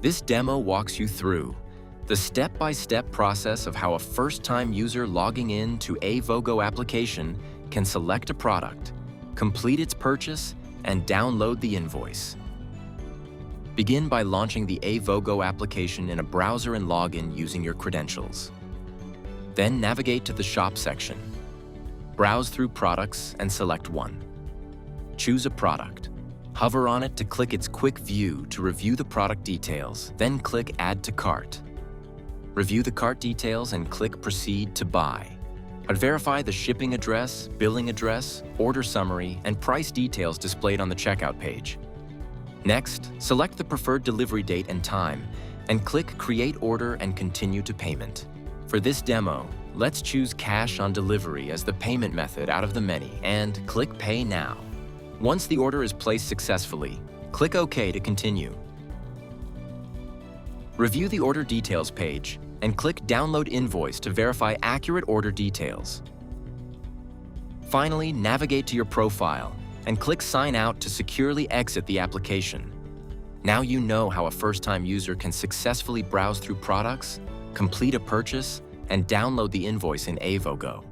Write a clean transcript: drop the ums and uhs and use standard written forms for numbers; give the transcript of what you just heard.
This demo walks you through the step-by-step process of how a first-time user logging in to a Vogo application can select a product, complete its purchase, and download the invoice. Begin by launching the Vogo application in a browser and log in using your credentials. Then navigate to the Shop section. Browse through products and select one. Choose a product. Hover on it to click its quick view to review the product details, then click Add to Cart. Review the cart details and click Proceed to Buy. Verify the shipping address, billing address, order summary, and price details displayed on the checkout page. Next, select the preferred delivery date and time, and click Create Order and Continue to Payment. For this demo, let's choose Cash on Delivery as the payment method out of the many and click Pay Now. Once the order is placed successfully, click OK to continue. Review the order details page and click Download Invoice to verify accurate order details. Finally, navigate to your profile and click Sign Out to securely exit the application. Now you know how a first-time user can successfully browse through products, complete a purchase, and download the invoice in Vogo.